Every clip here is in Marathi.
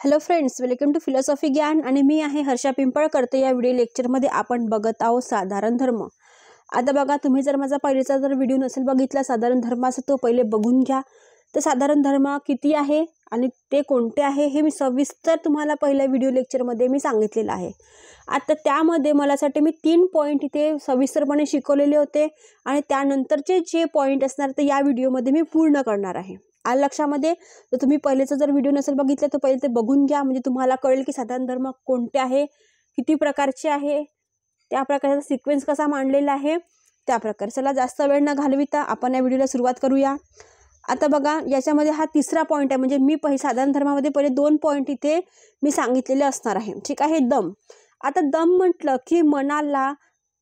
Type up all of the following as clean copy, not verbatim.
Hello friends, welcome to philosophy Gyan आणि मी आहे हर्षा पिंपळकर. तर या व्हिडिओ लेक्चरमध्ये आपण बघत आहोत साधारण धर्म. आता बघा, तुम्ही जर माझा पहिलेचा व्हिडिओ नसेल बघितला साधारण धर्माचा, तो पहिले बघून घ्या. तर साधारण धर्म किती आहे आणि ते कोणते आहे हे मी सविस्तर तुम्हाला पहिल्या व्हिडिओ लेक्चरमध्ये मी सांगितलेलं आहे. आता त्यामध्ये मलासाठी मी 3 पॉईंट इथे सविस्तरपणे शिकवलेले होते आणि त्यानंतरचे जे पॉईंट असणार ते या व्हिडिओमध्ये मी पूर्ण करणार आहे. आलं लक्षामध्ये? तर तुम्ही पहिलेचा जर व्हिडिओ नसेल बघितला तर पहिले ते बघून घ्या, म्हणजे तुम्हाला कळेल की साधारण धर्म कोणते आहे, किती प्रकारचे आहे, त्या प्रकारचा सिक्वेन्स कसा मांडलेला आहे त्या प्रकारे. चला जास्त वेळ न घालविता आपण या व्हिडिओला सुरुवात करूया. आता बघा, याच्यामध्ये हा तिसरा पॉईंट आहे, म्हणजे मी साधारण धर्मामध्ये पहिले 2 पॉईंट इथे मी सांगितलेले असणार आहे. ठीक आहे. दम. आता दम म्हटलं की मनाला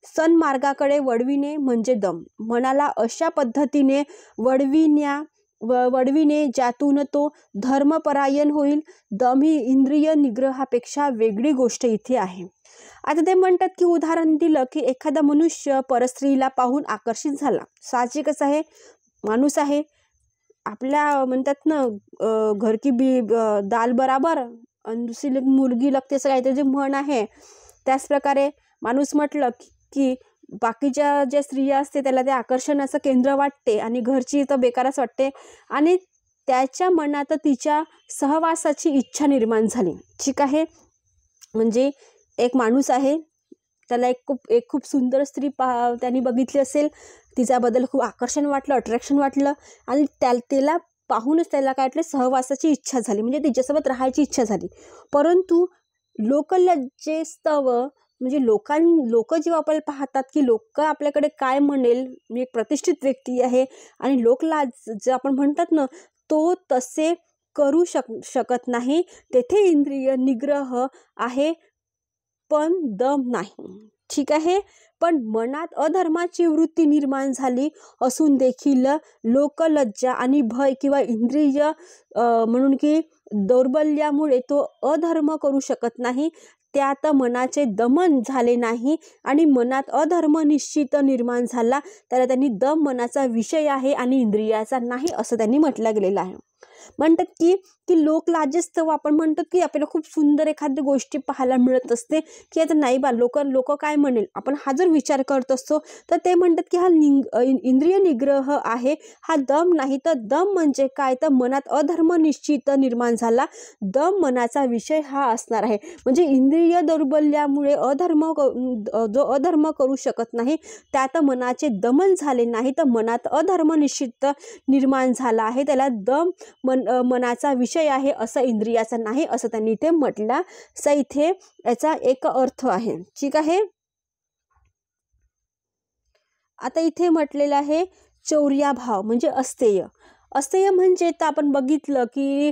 सन्मार्गाकडे वळविणे म्हणजे दम. मनाला अशा पद्धतीने वळविणे ज्यातून तो धर्मपरायण होईल. दम ही इंद्रिय निग्रहापेक्षा वेगळी गोष्ट इथे आहे. आता ते म्हणतात की उदाहरण दिलं की एखादा मनुष्य परस्त्रीला पाहून आकर्षित झाला. साहजिकच आहे, माणूस आहे, आपल्या म्हणतात ना घर की बी दाल बराबर आणि दुसरी मुलगी लगते, असं काहीतरी जे म्हण आहे. त्याच प्रकारे माणूस म्हटलं की बाकीच्या ज्या स्त्रिया असते त्याला ते आकर्षणाचं केंद्र वाटते आणि घरची तर बेकारच वाटते आणि त्याच्या मनात तिच्या सहवासाची इच्छा निर्माण झाली. ठीक आहे. म्हणजे एक माणूस आहे, त्याला एक खूप सुंदर स्त्री त्यांनी बघितली असेल, तिच्याबद्दल खूप आकर्षण वाटलं, अट्रॅक्शन वाटलं आणि त्याला पाहूनच त्याला काय वाटलं, सहवासाची इच्छा झाली, म्हणजे तिच्यासोबत राहायची इच्छा झाली. परंतु लोकलज्जेस्तव, म्हणजे लोक जेव्हा आपल्याला पाहतात की लोक आपल्याकडे काय म्हणेल, मी एक प्रतिष्ठित व्यक्ती आहे आणि लोकलाज जे आपण म्हणतात ना, तो तसे करू शकत नाही. तेथे इंद्रिय निग्रह आहे पण दम नाही. ठीक आहे. पण मनात अधर्माची वृत्ती निर्माण झाली असून देखील लोकलज्जा आणि भय किंवा इंद्रिय म्हणून की दौर्बल्यामुळे तो अधर्म करू शकत नाही. त्यात मनाचे दमन झाले नाही आणि मनात अधर्म निश्चित निर्माण झाला, त्याला त्यांनी दम मनाचा विषय आहे आणि इंद्रियाचा नाही असं त्यांनी म्हटलं गेलेलं आहे. म्हणतात की लोकलाजस्तव आपण म्हणतो की आपल्याला खूप सुंदर एखादी गोष्टी पाहायला मिळत असते की आता नाही बा, लोक काय म्हणेल, आपण हा जर विचार करत असतो तर ते म्हणतात की हा इंद्रिय निग्रह आहे, हा दम नाही. तर दम म्हणजे काय, तर मनात अधर्म निश्चित निर्माण झाला, दम मनाचा विषय हा असणार आहे. म्हणजे इंद्रिय दौर्बल्यामुळे जो अधर्म करू शकत नाही, त्यात मनाचे दमन झाले नाही, तर मनात अधर्म निश्चित निर्माण झाला आहे, त्याला दम मनाचा विषय आहे, असं इंद्रियाचा नाही असं त्यांनी इथे म्हटलं. इथे याचा एक अर्थ आहे. ठीक आहे. आता इथे म्हटलेलं आहे चौर्याभाव म्हणजे अस्तेय. अस्तेय म्हणजे तर आपण बघितलं की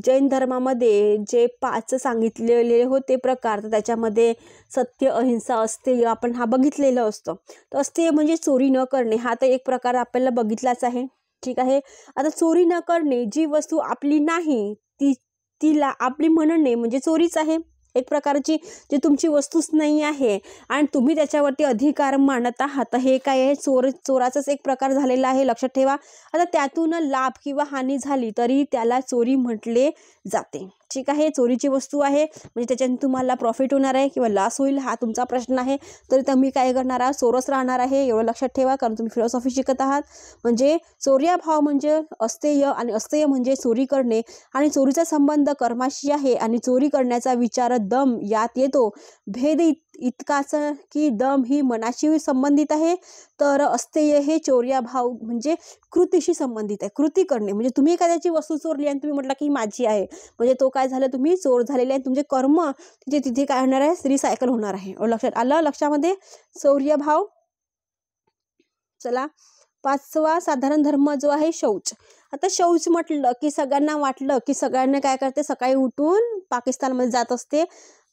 जैन धर्मामध्ये जे 5 सांगितलेले होते प्रकार, तर त्याच्यामध्ये सत्य, अहिंसा, अस्तेय आपण हा बघितलेलं असतं. तर अस्तेय म्हणजे चोरी न करणे, हा तर एक प्रकार आपल्याला बघितलाच आहे. ठीक आहे. आता चोरी न करणे, जी वस्तू आपली नाही तिला आपली म्हणणे म्हणजे चोरीच आहे. एक प्रकारची जी तुमची वस्तूच नाही आहे आणि तुम्ही त्याच्यावरती अधिकार मानत आहात, तर हे काय आहे, चोराचाच एक प्रकार झालेला आहे. लक्षात ठेवा. आता त्यातून लाभ किंवा हानी झाली तरी त्याला चोरी म्हटले जाते. ठीक आहे. चोरीची वस्तू आहे म्हणजे त्याच्याने तुम्हाला प्रॉफिट होणार आहे किंवा लॉस होईल, हा तुमचा प्रश्न आहे, तरी तुम्ही काय करणार आहात, चोरच राहणार आहे, एवढं लक्षात ठेवा, कारण तुम्ही फिलॉसॉफी शिकत आहात. म्हणजे चौर्याभाव म्हणजे अस्तेय आणि अस्तेय म्हणजे चोरी करणे आणि चोरीचा संबंध कर्माशी आहे आणि चोरी करण्याचा विचार दम यात येतो. भेद इतकाच की दम ही मनाशी संबंधित आहे, तर अस्तेय हे चौर्याभाव म्हणजे कृतीशी संबंधित आहे. कृती करणे म्हणजे तुम्ही एखाद्याची वस्तू चोरली आणि तुम्ही म्हटलं की माझी आहे, म्हणजे तो काय झालं, तुम्ही चोर झालेले आहे, तुमचे कर्म तिथे काय होणार आहे, रिसायकल होणार आहे. लक्षात आलं? लक्षामध्ये चौर्यभाव. चला, 5वा साधारण धर्म जो आहे शौच. आता शौच म्हटलं की सगळ्यांना वाटलं की सगळ्यांना काय करते, सकाळी उठून पाकिस्तानमध्ये जात असते.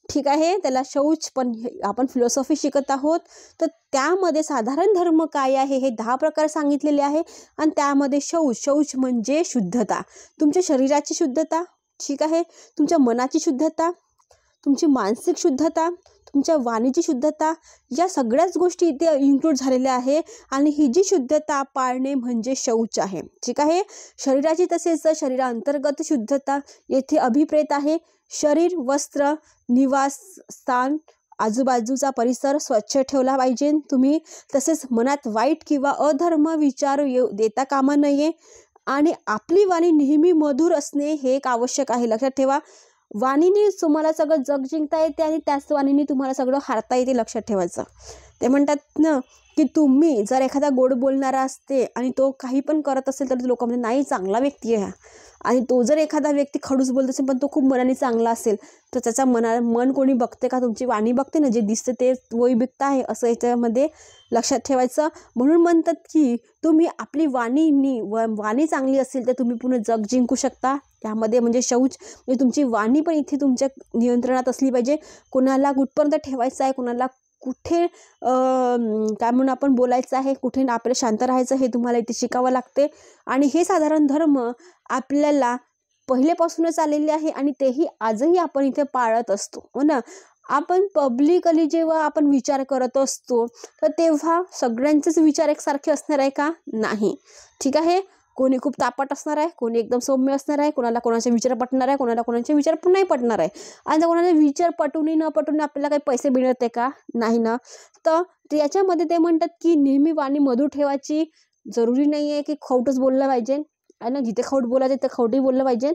ठीक आहे. त्याला शौच, पण आपण फिलॉसॉफी शिकत आहोत, तर त्यामध्ये साधारण धर्म काय आहे हे 10 प्रकार सांगितलेले आहे आणि त्यामध्ये शौच म्हणजे शुद्धता, तुमच्या शरीराची शुद्धता. ठीक आहे. तुमच्या मनाची शुद्धता, तुमची मानसिक शुद्धता, तुमच्या वाणीची शुद्धता, या सगळ्याच गोष्टी इथे इन्क्लूड झालेल्या आहे. आणि ही जी शुद्धता पाळणे म्हणजे शौच आहे. ठीक आहे. शरीराची तसेच शरीरांतर्गत शुद्धता येथे अभिप्रेत आहे. शरीर, वस्त्र, निवासस्थान, आजूबाजूचा परिसर स्वच्छ ठेवला पाहिजे तुम्ही. तसेच मनात वाईट किंवा अधर्म विचार देता कामा नये. आणि आपली वाणी नेहमी मधुर असणे हे एक आवश्यक आहे. लक्षात ठेवा, वाणीने तुम्हाला सगळं जग जिंकता येते आणि त्याच वाणीने तुम्हाला सगळं हारता येते. लक्षात ठेवायचं. ते म्हणतात ना की तुम्ही जर एखादा गोड बोलणारा असते आणि तो काही पण करत असेल तर लोक म्हणजे नाही, चांगला व्यक्ती आहे. आणि तो जर एखादा व्यक्ती खडूस बोलत असेल पण तो खूप मनाने चांगला असेल तर त्याचा मन कोणी बघते का? तुमची वाणी बघते ना. जे दिसते ते वही बिकता आहे असं याच्यामध्ये लक्षात ठेवायचं. म्हणून म्हणतात की तुम्ही आपली वाणी चांगली असेल तर तुम्ही पूर्ण जग जिंकू शकता. यामध्ये म्हणजे शौच म्हणजे तुमची वाणी पण इथे तुमच्या नियंत्रणात असली पाहिजे. कोणाला कुठपर्यंत ठेवायचं आहे, कोणाला कुठे काय म्हणून आपण बोलायचं आहे, कुठे आपल्याला शांत राहायचं हे तुम्हाला इथे शिकावं लागते. आणि हे साधारण धर्म आपल्याला पहिलेपासूनच आलेले आहे आणि तेही आजही आपण इथे पाळत असतो. हो ना. आपण पब्लिकली जेव्हा आपण विचार करत असतो तर तेव्हा सगळ्यांचेच विचार एकसारखे असणार आहे का? नाही. ठीक आहे. कोणी खूप तापट असणार आहे, कोणी एकदम सौम्य असणार आहे, कोणाला कोणाचे विचार पटणार आहे, कोणाला कोणाचे विचार पण नाही पटणार आहे. आणि कोणाचे विचार पटून न पटून आपल्याला काही पैसे मिळते का? नाही ना. तर याच्यामध्ये ते म्हणतात की नेहमी वाणी मधुर ठेवायची. जरुरी नाही आहे की खोटच बोललं पाहिजे आणि जिथे खोट बोलायचं तिथे खोटही बोललं पाहिजे.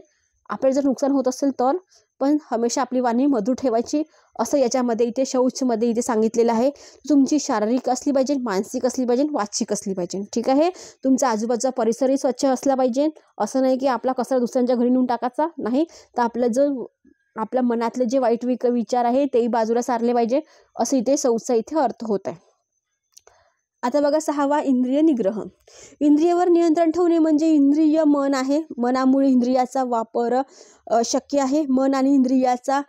आपल्याला जर नुकसान होत असेल तर पण हमेशा आपली वाणी मधुर ठेवायची असं याच्यामध्ये इथे शौचमध्ये इथे सांगितलेलं आहे. तुमची शारीरिक असली पाहिजे, मानसिक असली पाहिजे, वाचिक असली पाहिजे. ठीक आहे. तुमचा आजूबाजूचा परिसरही स्वच्छ असला पाहिजे. असं नाही की आपला कचरा दुसऱ्यांच्या घरी नेऊन टाकायचा नाही, तर आपल्या मनातले जे वाईट विचार आहे तेही बाजूला सारले पाहिजे. असं इथे शौचचा इथे अर्थ होत आहे. आता बघा 6वा इंद्रिय निग्रह. इंद्रियावर नियंत्रण ठेवणे म्हणजे इंद्रिय मन आहे. मनामुळे इंद्रियाचा वापर शक्य आहे. मन आणि इंद्रियाचा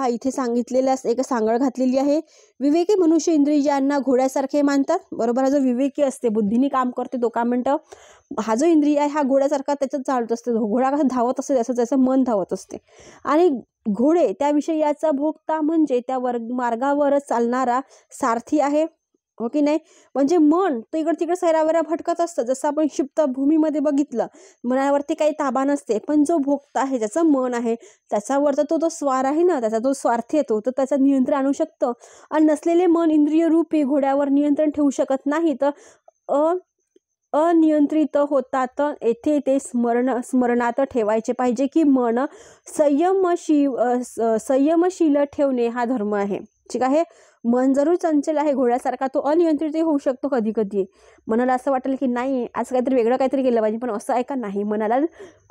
इथे सांगितलेला एक सांगड घातलेली आहे. विवेकी मनुष्य इंद्रियांना घोड्यासारखे मानतात. बरोबर. हा जो विवेकी असते, बुद्धीने काम करते, तो काय म्हणतं, हा जो इंद्रिय आहे हा घोड्यासारखा त्याच्यात चालत असते. घोडा कसं धावत असते तसं त्याचं मन धावत असते. आणि घोडे त्या विषयाचा भोगता म्हणजे त्या मार्गावरच चालणारा सारथी आहे. हो की नाही. म्हणजे मन तर इकडे तिकडे सैरावैरा भटकत असतं. जसं आपण क्षिप्त भूमीमध्ये बघितलं, मनावरती काही ताबा नसते, पण जो भोगता आहे ज्याचं मन आहे त्याच्यावर तर तो स्वार आहे ना, त्याचा तो स्वार्थी येतो तर त्याचं नियंत्रण आणू शकतं. आणि नसलेले मन इंद्रिय रूपी घोड्यावर नियंत्रण ठेवू शकत नाही. तर अनियंत्रित होतात. येथे ते स्मरणात ठेवायचे पाहिजे की मन संयमशील ठेवणे हा धर्म आहे. ठीक आहे. मन जरूर चंचल आहे घोड्यासारखा, तो अनियंत्रितही होऊ शकतो कधी कधी. मनाला असं वाटेल की नाही आज काहीतरी वेगळं काहीतरी केलं पाहिजे, पण असं आहे का? नाही. मनाला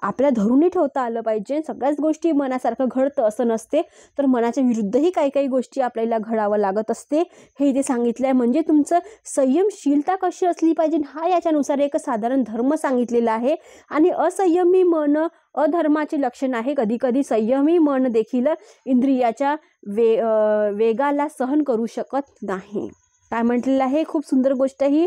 आपल्या धरूनही ठेवता आलं पाहिजे. सगळ्याच गोष्टी मनासारखं घडतं असं नसते, तर मनाच्या विरुद्धही काही काही गोष्टी आपल्याला घडावं लागत असते. हे इथे सांगितलं आहे. म्हणजे तुमचं संयमशीलता कशी असली पाहिजे हा याच्यानुसार एक साधारण धर्म सांगितलेला आहे. आणि असंयमी मन अधर्माचे लक्षण आहे. कधी कधी संयमी मन देखील इंद्रियाच्या वेगाला सहन करू शकत नाही. काय म्हटलेलं आहे, खूप सुंदर गोष्ट ही.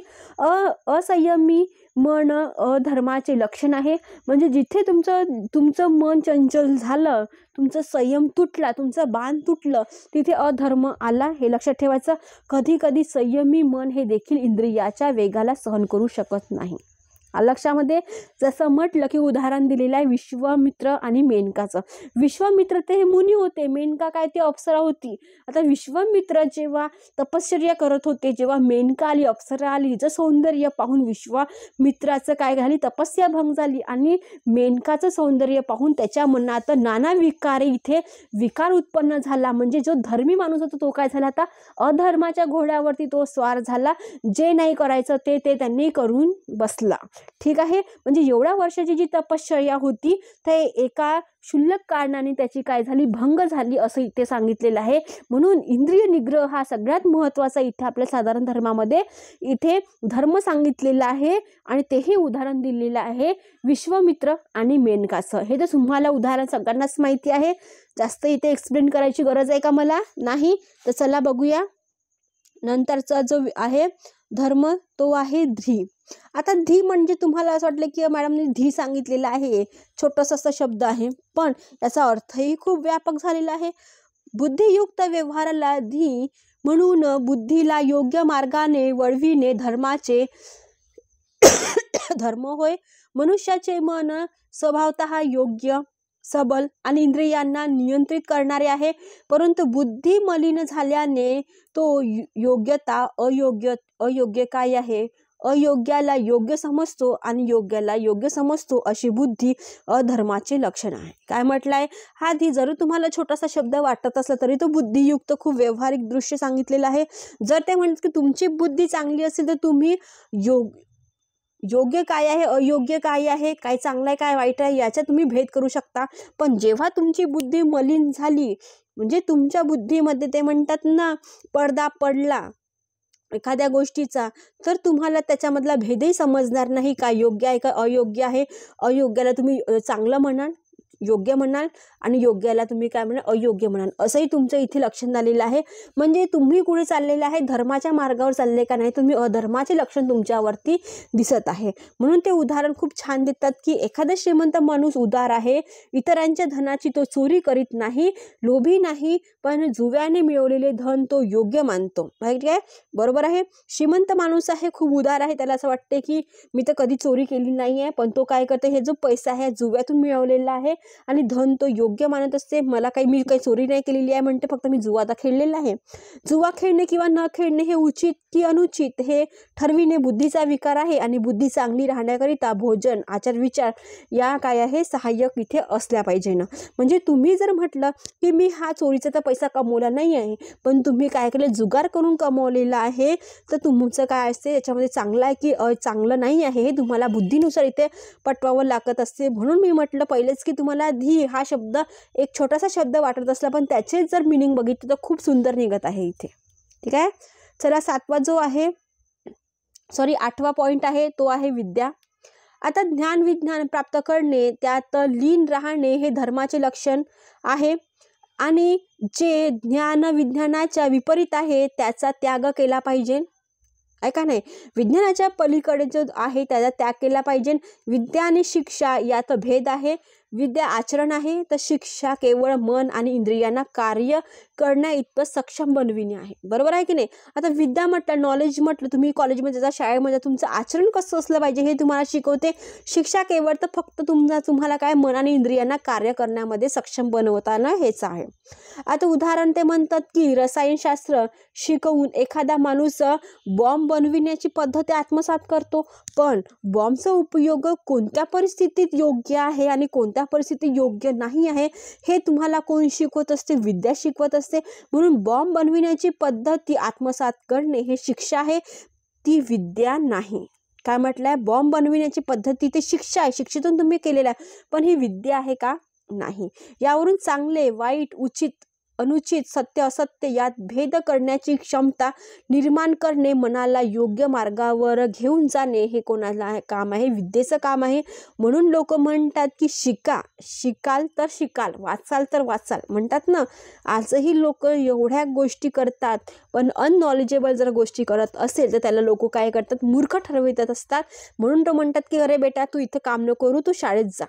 असंयमी मन अधर्माचे लक्षण आहे. म्हणजे जिथे तुमचं मन चंचल झालं, तुमचं संयम तुटला, तुमचं बाण तुटलं, तिथे अधर्म आला हे लक्षात ठेवायचं. कधी कधी संयमी मन हे देखील इंद्रियाच्या वेगाला सहन करू शकत नाही. लक्षामध्ये जसं म्हटलं की उदाहरण दिलेलं आहे विश्वामित्र आणि मेनकाचं. विश्वामित्र ते हे मुनी होते, मेनका काय ते अप्सरा होती. आता विश्वामित्र जेव्हा तपश्चर्या करत होते, जेव्हा मेनका आली, अप्सरा आली, हिचं सौंदर्य पाहून विश्वामित्राचं काय झाली, तपस्या भंग झाली. आणि मेनकाचं सौंदर्य पाहून त्याच्या मनात नाना विकार उत्पन्न झाला. म्हणजे जो धर्मी माणूस होता तो काय झाला, आता अधर्माच्या घोड्यावरती तो स्वार झाला. जे नाही करायचं ते त्यांनी करून बसला. ठीक आहे. म्हणजे एवढ्या वर्षाची जी तपश्चर्या होती ते एका क्षुल्लक कारणाने त्याची काय झाली, भंग झाली असं इथे सांगितलेलं आहे. म्हणून इंद्रिय निग्रह हा सगळ्यात महत्त्वाचा इथे आपल्या साधारण धर्मामध्ये इथे धर्म सांगितलेला आहे. आणि तेही उदाहरण दिलेलं आहे विश्वामित्र आणि मेनकाचं. हे तर तुम्हाला उदाहरण सगळ्यांनाच माहिती आहे, जास्त इथे एक्सप्लेन करायची गरज आहे का मला? नाही. तर चला बघूया नंतरचा जो आहे धर्म, तो आहे ध्री. आता धी म्हणजे तुम्हाला असं वाटलं की मॅडमने धी सांगितलेला आहे, छोटासा असा शब्द आहे, पण याचा अर्थही खूप व्यापक झालेला आहे. बुद्धियुक्त व्यवहाराला धी म्हणून बुद्धीला योग्य मार्गाने वळविणे धर्माचे धर्म होय. मनुष्याचे मन स्वभावतः योग्य, सबल आणि इंद्रियांना नियंत्रित करणारे आहे, परंतु बुद्धी मलिन झाल्याने तो योग्यता अयोग्य काय आहे, अयोग्याला योग्य समजतो आणि योग्याला योग्य समजतो, अशी बुद्धी अधर्माचे लक्षण आहे. काय म्हटलंय, हा धी जरी तुम्हाला छोटासा शब्द वाटत असला तरी तो बुद्धियुक्त खूप व्यावहारिक दृश्य सांगितलेलं आहे. जर ते म्हणतात की तुमची बुद्धी चांगली असेल तर तुम्ही योग्य काय आहे, अयोग्य काय आहे, काय चांगलं आहे, काय वाईट आहे, याचा तुम्ही भेद करू शकता. पण जेव्हा तुमची बुद्धी मलिन झाली, म्हणजे तुमच्या बुद्धीमध्ये ते म्हणतात ना, पडदा पडला एखाद्या गोष्टीचा, तर तुम्हाला त्याच्यामधला भेदही समजणार नाही, काय योग्य आहे, काय अयोग्य आहे. अयोग्याला तुम्ही चांगलं म्हणाल, योग्य म्हणाल, आणि योग्याला तुम्ही काय म्हणाल, अयोग्य म्हणाल, असंही तुमचं इथे लक्षण झालेलं आहे. म्हणजे तुम्ही कुठे चाललेलं आहे, धर्माच्या मार्गावर चालले का नाही, तुम्ही अधर्माचे लक्षण तुमच्यावरती दिसत आहे. म्हणून ते उदाहरण खूप छान देतात की एखादा श्रीमंत माणूस उदार आहे, इतरांच्या धनाची तो चोरी करीत नाही, लोभी नाही, पण जुव्याने मिळवलेले धन तो योग्य मानतो. राईट आहे, बरोबर आहे. श्रीमंत माणूस आहे, खूप उदार आहे, त्याला असं वाटते की मी तर कधी चोरी केली नाही आहे, पण तो काय करते, हे जो पैसा आहे जुव्यातून मिळवलेला आहे आणि धन तो योग्य मानत असते. मी काही चोरी नाही केलेली आहे म्हणते, फक्त मी जुवा खेळलेला आहे. जुवा खेळणे किंवा न खेळणे हे उचित की अनुचित हे ठरविणे बुद्धीचा विकार आहे, आणि बुद्धी चांगली राहण्याकरिता भोजन, आचार, विचार या काय आहे सहाय्यक इथे असल्या पाहिजे ना. म्हणजे तुम्ही जर म्हटलं की मी हा चोरीचा तर पैसा कमवला नाही आहे, पण तुम्ही काय केलं, जुगार करून कमवलेला आहे, तर तुमचं काय असते याच्यामध्ये चांगलं आहे की चांगलं नाही आहे, हे तुम्हाला बुद्धीनुसार इथे पटवावं लागत असते. म्हणून मी म्हटलं पहिलेच की तुम्हाला धी हा शब्द एक छोटासा शब्द वाटत असला, पण त्याचे जर मिनिंग बघितलं तर खूप सुंदर निघत आहे इथे. ठीक आहे, चला आठवा पॉइंट आहे तो आहे विद्या. आता ज्ञान विज्ञान प्राप्त करणे, त्यात लीन राहणे हे धर्माचे लक्षण आहे, आणि जे ज्ञान विज्ञानाच्या विपरीत आहे त्याचा त्याग केला पाहिजे. ऐका नाही, विज्ञानाच्या पलीकडे जो आहे त्याचा त्याग केला पाहिजे. विद्या आणि शिक्षा यात भेद आहे. विद्या आचरण आहे, तर शिक्षा केवळ मन आणि इंद्रियांना कार्य करण्या इतकं सक्षम बनविणे आहे. बरोबर आहे की नाही. आता विद्या म्हटलं, नॉलेज म्हटलं, तुम्ही कॉलेजमध्ये जा, शाळेमध्ये तुमचं आचरण कसं असलं पाहिजे हे तुम्हाला शिकवते. शिक्षा केवळ तर फक्त तुम्हाला काय मन आणि इंद्रियांना कार्य करण्यामध्ये सक्षम बनवताना हेच आहे. आता उदाहरण ते म्हणतात की रसायनशास्त्र शिकवून एखादा माणूस बॉम्ब बनविण्याची पद्धत आत्मसात करतो, पण बॉम्बचा उपयोग कोणत्या परिस्थितीत योग्य आहे आणि कोणत्या परिस्थितीत योग्य नाही आहे हे तुम्हाला कोण शिकवत असते, विद्या शिकवत असते. म्हणून बॉम्ब बनविण्याची पद्धती आत्मसात करणे हे शिक्षा आहे, ती विद्या नाही. काय म्हटलंय, बॉम्ब बनविण्याची पद्धती ते शिक्षा आहे, शिक्षेतून तुम्ही केलेला आहे, पण ही विद्या आहे का, नाही. यावरून चांगले वाईट, उचित अनुचित, सत्य असत्य यात भेद करण्याची क्षमता निर्माण करणे, मनाला योग्य मार्गावर घेऊन जाणे हे कोणाला काम आहे, विद्येचं काम आहे. म्हणून लोक म्हणतात की शिकाल तर शिकाल, वाचाल तर वाचाल म्हणतात ना. आजही लोक एवढ्या गोष्टी करतात, पण अननॉलेजेबल जर गोष्टी करत असेल तर त्याला लोक काय करतात, मूर्ख ठरवित असतात. म्हणून तो म्हणतात की अरे बेटा तू इथं काम नको करू, तू शाळेत जा,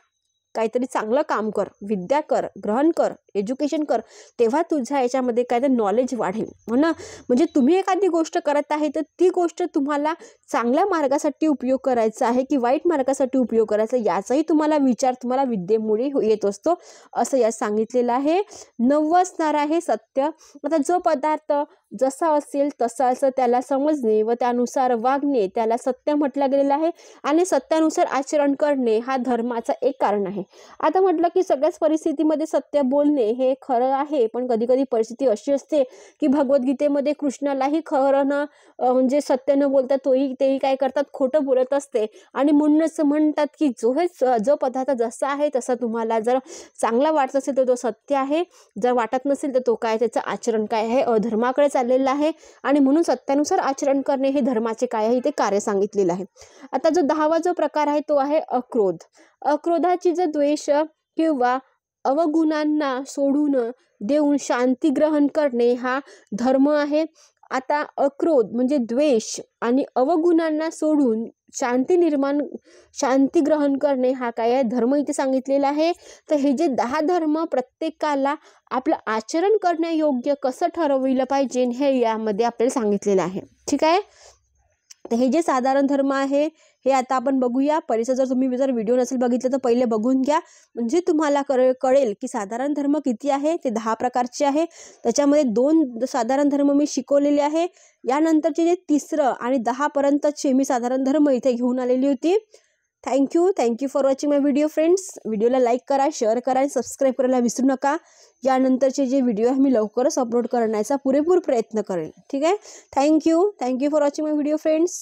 काहीतरी चांगलं काम कर, विद्या कर, ग्रहण कर, एज्युकेशन कर, तेव्हा तुझ्या याच्यामध्ये काय तर नॉलेज वाढेल. हो ना. म्हणजे तुम्ही एखादी गोष्ट करत आहे तर ती गोष्ट तुम्हाला चांगल्या मार्गासाठी उपयोग करायचा आहे की वाईट मार्गासाठी उपयोग करायचा, याचाही तुम्हाला विचार तुम्हाला विद्येमुळे येत असतो, असं यात सांगितलेलं आहे. 9 असणार आहे सत्य. आता जो पदार्थ जसा असेल तसाच त्याला समजणे व त्यानुसार वागणे त्याला सत्य म्हटलं गेलेलं आहे, आणि सत्यानुसार आचरण करणे हा धर्माचा एक कारण आहे. आता म्हटलं की सगळ्याच परिस्थितीमध्ये सत्य बोलणे हे खरं आहे, पण कधी कधी परिस्थिती अशी असते की भगवद्गीतेमध्ये कृष्णालाही खरं न म्हणजे सत्य न बोलता तेही काय करतात, खोटं बोलत असते. आणि म्हणूनच म्हणतात की जो पदार्थ जसा आहे तसा तुम्हाला जर चांगला वाटत असेल तर तो सत्य आहे, जर वाटत नसेल तर तो काय, त्याचं आचरण काय आहे, अधर्माकडे चाललेलं आहे. आणि म्हणून सत्यानुसार आचरण करणे हे धर्माचे काय आहे, ते कार्य सांगितलेलं आहे. आता जो 10वा जो प्रकार आहे तो आहे अक्रोध. अक्रोधाची जो द्वेष किंवा अवगुणांना सोडून देऊन शांती ग्रहण करणे हा धर्म आहे. आता अक्रोध म्हणजे द्वेष आणि अवगुणांना सोडून शांती ग्रहण करणे हा काय आहे धर्म इथे सांगितलेला आहे. तर हे जे 10 धर्म प्रत्येकाला आपलं आचरण करण्यायोग्य कसं ठरविलं पाहिजे हे यामध्ये आपल्याला सांगितलेलं आहे. ठीक आहे. तर हे जे साधारण धर्म आहे हे आता आपण बघूया. परिसर जर तुम्ही व्हिडिओ नसेल बघितलं तर पहिले बघून घ्या, म्हणजे तुम्हाला कळेल की साधारण धर्म किती आहे. ते 10 प्रकारचे आहे. त्याच्यामध्ये 2 साधारण धर्म मी शिकवलेले आहे. यानंतरचे जे 3रं आणि 10 पर्यंतचे मी साधारण धर्म इथे घेऊन आलेली होती. Thank you for watching my video friends. व्हिडिओला लाईक करा, शेअर करा आणि सबस्क्राईब करायला विसरू नका. यानंतरचे जे व्हिडिओ आहे मी लवकरच अपलोड करण्याचा पुरेपूर प्रयत्न करेन. ठीक आहे. Thank you for watching my video friends.